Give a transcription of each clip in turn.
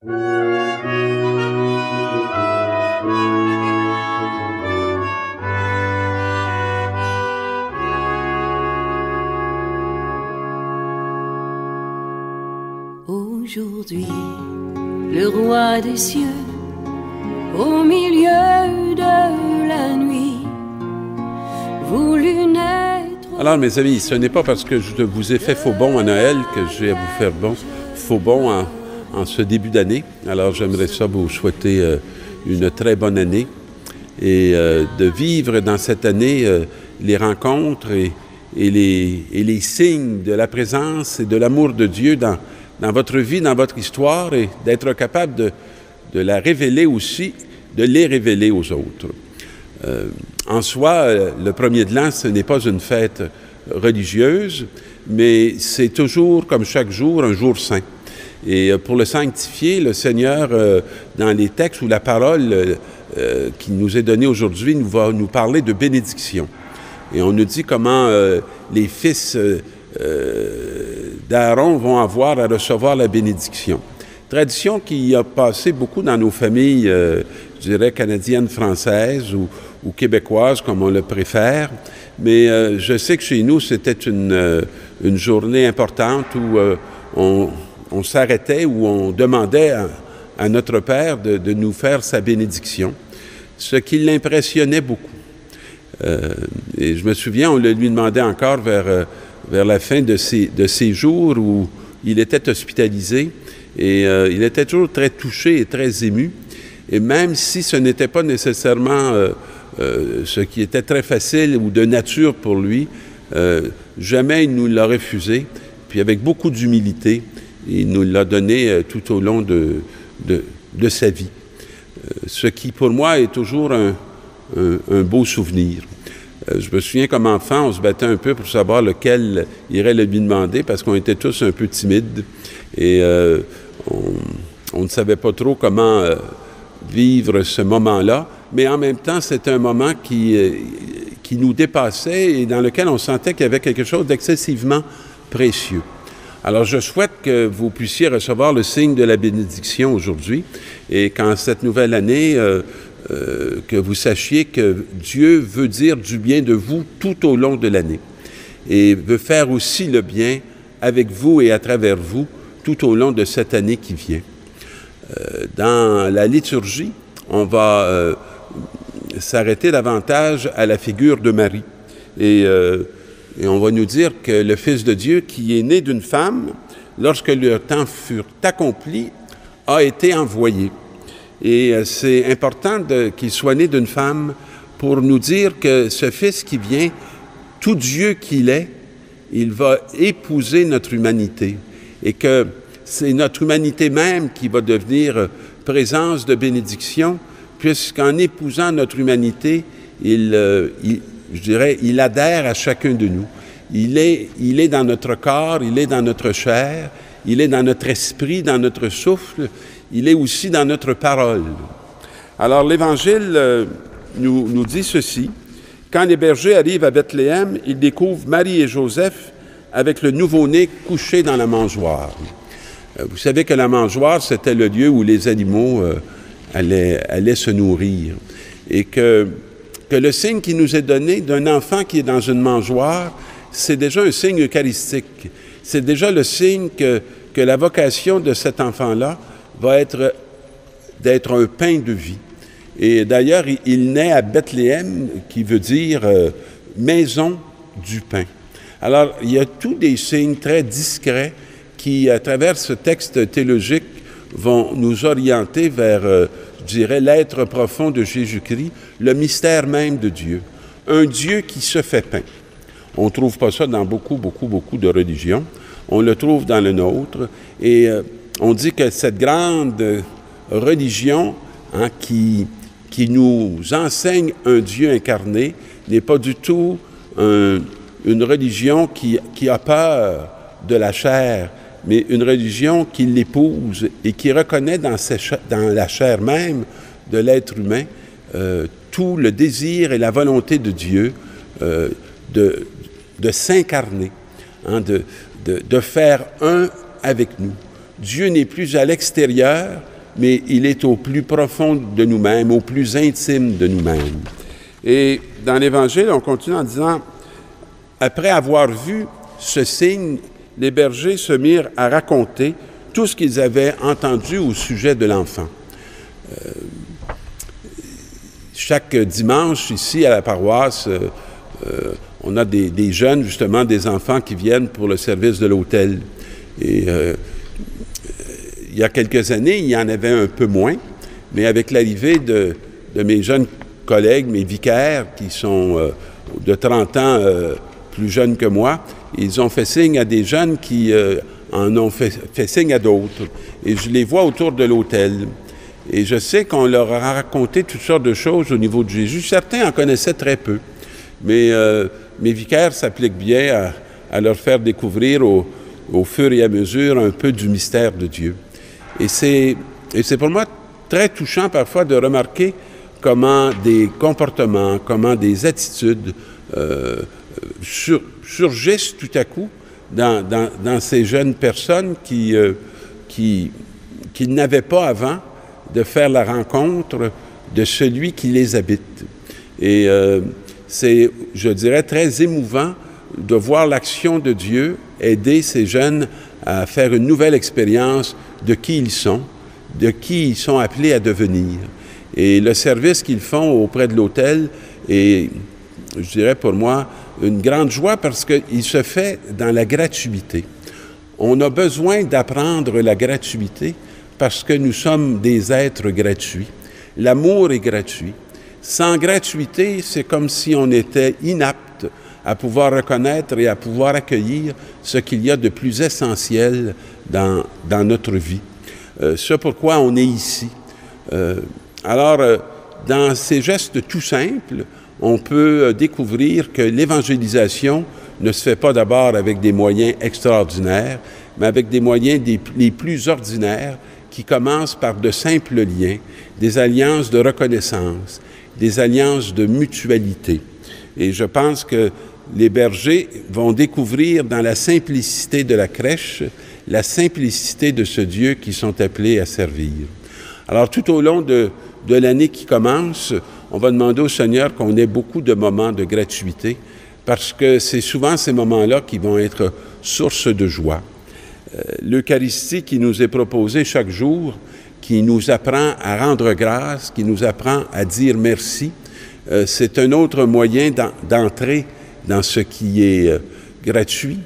Aujourd'hui, le roi des cieux, au milieu de la nuit, voulut naître... Alors mes amis, ce n'est pas parce que je vous ai fait faux bon à Noël que je vais vous faire faux bon en ce début d'année. Alors j'aimerais ça vous souhaiter une très bonne année et de vivre dans cette année les rencontres et les signes de la présence et de l'amour de Dieu dans votre vie, dans votre histoire, et d'être capable de la révéler aussi, de les révéler aux autres. En soi, le premier de l'an, ce n'est pas une fête religieuse, mais c'est toujours, comme chaque jour, un jour saint. Et pour le sanctifier, le Seigneur, dans les textes où la parole qui nous est donnée aujourd'hui, va nous parler de bénédiction. Et on nous dit comment les fils d'Aaron vont avoir à recevoir la bénédiction. Tradition qui a passé beaucoup dans nos familles, je dirais canadiennes, françaises ou québécoises, comme on le préfère. Mais je sais que chez nous, c'était une journée importante où on s'arrêtait, où on demandait à notre Père de nous faire sa bénédiction, ce qui l'impressionnait beaucoup. Et je me souviens, on le lui demandait encore vers la fin de ces jours où il était hospitalisé, et il était toujours très touché et très ému. Et même si ce n'était pas nécessairement ce qui était très facile ou de nature pour lui, jamais il nous l'a refusé. Puis avec beaucoup d'humilité, il nous l'a donné tout au long de sa vie. Ce qui, pour moi, est toujours un beau souvenir. Je me souviens, comme enfant, on se battait un peu pour savoir lequel irait le lui demander, parce qu'on était tous un peu timides et on ne savait pas trop comment vivre ce moment-là, mais en même temps, c'était un moment qui nous dépassait et dans lequel on sentait qu'il y avait quelque chose d'excessivement précieux. Alors, je souhaite que vous puissiez recevoir le signe de la bénédiction aujourd'hui et qu'en cette nouvelle année, que vous sachiez que Dieu veut dire du bien de vous tout au long de l'année et veut faire aussi le bien avec vous et à travers vous tout au long de cette année qui vient. Dans la liturgie, on va s'arrêter davantage à la figure de Marie et on va nous dire que le Fils de Dieu, qui est né d'une femme, lorsque le temps fut accompli, a été envoyé. Et c'est important qu'il soit né d'une femme pour nous dire que ce Fils qui vient, tout Dieu qu'il est, il va épouser notre humanité. Et que c'est notre humanité même qui va devenir présence de bénédiction, puisqu'en épousant notre humanité, je dirais, il adhère à chacun de nous. Il est dans notre corps, il est dans notre chair, il est dans notre esprit, dans notre souffle, il est aussi dans notre parole. Alors, l'Évangile nous dit ceci. Quand les bergers arrivent à Bethléem, ils découvrent Marie et Joseph avec le nouveau-né couché dans la mangeoire. Vous savez que la mangeoire, c'était le lieu où les animaux allaient se nourrir. Et que le signe qui nous est donné d'un enfant qui est dans une mangeoire, c'est déjà un signe eucharistique. C'est déjà le signe que la vocation de cet enfant-là va être d'être un pain de vie. Et d'ailleurs, il naît à Bethléem, qui veut dire maison du pain. Alors, il y a tous des signes très discrets qui, à travers ce texte théologique, vont nous orienter vers, je dirais, l'être profond de Jésus-Christ, le mystère même de Dieu. Un Dieu qui se fait pain. On ne trouve pas ça dans beaucoup de religions. On le trouve dans le nôtre. Et on dit que cette grande religion qui nous enseigne un Dieu incarné n'est pas du tout une religion qui a peur de la chair, mais une religion qui l'épouse et qui reconnaît dans la chair même de l'être humain tout le désir et la volonté de Dieu de s'incarner, de faire un avec nous. Dieu n'est plus à l'extérieur, mais il est au plus profond de nous-mêmes, au plus intime de nous-mêmes. Et dans l'Évangile, on continue en disant, après avoir vu ce signe, les bergers se mirent à raconter tout ce qu'ils avaient entendu au sujet de l'enfant. Chaque dimanche, ici à la paroisse, on a des jeunes, justement, des enfants qui viennent pour le service de l'autel. Et il y a quelques années, il y en avait un peu moins, mais avec l'arrivée de mes jeunes collègues, mes vicaires, qui sont de 30 ans plus jeunes que moi, ils ont fait signe à des jeunes qui en ont fait signe à d'autres. Et je les vois autour de l'autel. Et je sais qu'on leur a raconté toutes sortes de choses au niveau de Jésus. Certains en connaissaient très peu. Mais mes vicaires s'appliquent bien à leur faire découvrir au fur et à mesure un peu du mystère de Dieu. Et c'est pour moi très touchant parfois de remarquer comment des comportements, comment des attitudes surgissent tout à coup dans ces jeunes personnes qui n'avaient pas avant de faire la rencontre de celui qui les habite. Et c'est, je dirais, très émouvant de voir l'action de Dieu aider ces jeunes à faire une nouvelle expérience de qui ils sont appelés à devenir. Et le service qu'ils font auprès de l'autel est, je dirais pour moi, une grande joie parce qu'il se fait dans la gratuité. On a besoin d'apprendre la gratuité parce que nous sommes des êtres gratuits. L'amour est gratuit. Sans gratuité, c'est comme si on était inapte à pouvoir reconnaître et à pouvoir accueillir ce qu'il y a de plus essentiel dans notre vie. C'est pourquoi on est ici. Alors, dans ces gestes tout simples, on peut découvrir que l'évangélisation ne se fait pas d'abord avec des moyens extraordinaires, mais avec des moyens les plus ordinaires qui commencent par de simples liens, des alliances de reconnaissance, des alliances de mutualité. Et je pense que les bergers vont découvrir dans la simplicité de la crèche, la simplicité de ce Dieu qu'ils sont appelés à servir. Alors, tout au long de l'année qui commence, on va demander au Seigneur qu'on ait beaucoup de moments de gratuité, parce que c'est souvent ces moments-là qui vont être source de joie. L'Eucharistie qui nous est proposée chaque jour, qui nous apprend à rendre grâce, qui nous apprend à dire merci, c'est un autre moyen d'entrer dans ce qui est gratuit,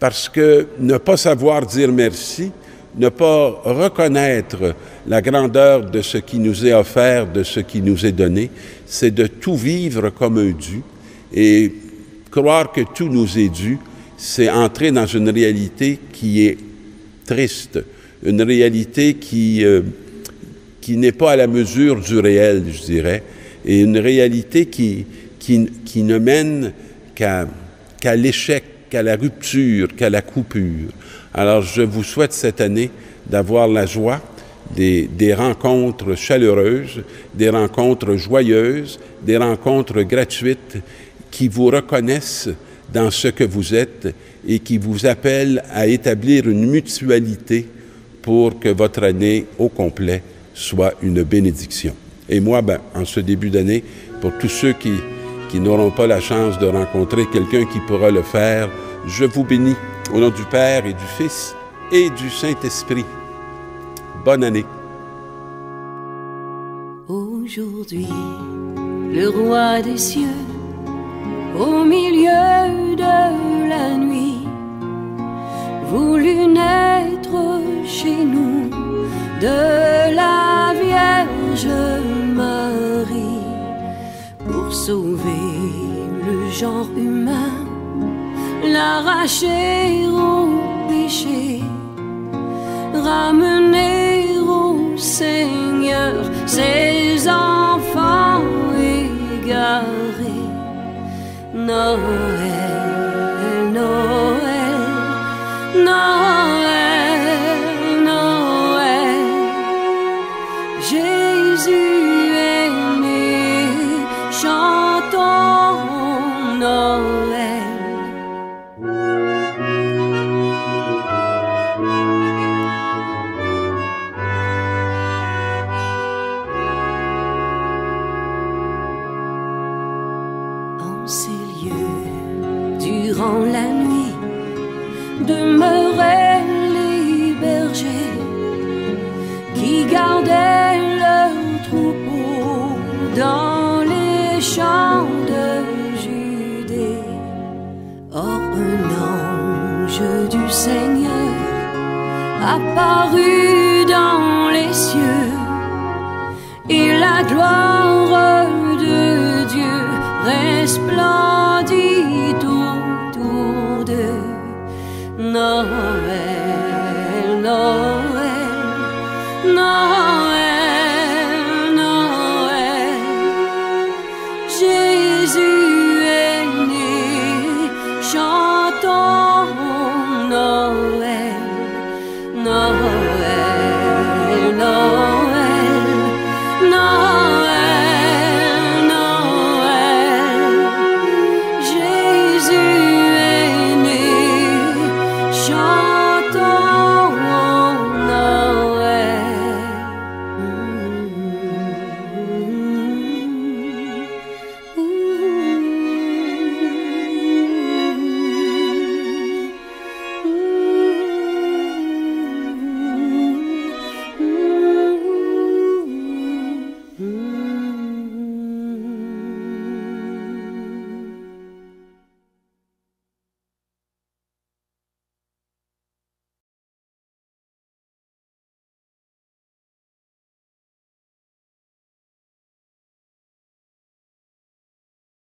parce que ne pas savoir dire merci, ne pas reconnaître la grandeur de ce qui nous est offert, de ce qui nous est donné, c'est de tout vivre comme un dû. Et croire que tout nous est dû, c'est entrer dans une réalité qui est triste, une réalité qui n'est pas à la mesure du réel, je dirais, et une réalité qui ne mène qu'à l'échec, qu'à la rupture, qu'à la coupure. Alors, je vous souhaite cette année d'avoir la joie des rencontres chaleureuses, des rencontres joyeuses, des rencontres gratuites qui vous reconnaissent dans ce que vous êtes et qui vous appellent à établir une mutualité pour que votre année au complet soit une bénédiction. Et moi, en ce début d'année, pour tous ceux qui n'auront pas la chance de rencontrer quelqu'un qui pourra le faire, je vous bénis au nom du Père et du Fils et du Saint-Esprit. Bonne année. Aujourd'hui, le roi des cieux, au milieu de la nuit, voulut naître chez nous de la Vierge Marie pour sauver le genre humain, l'arracher au péché, ramener au Seigneur ses enfants égarés. Noël, Noël, Noël, Noël, Jésus est né, chantons Noël. durant la nuit, demeuraient les bergers qui gardaient leur troupeau dans les champs de Judée. Or un ange du Seigneur apparut dans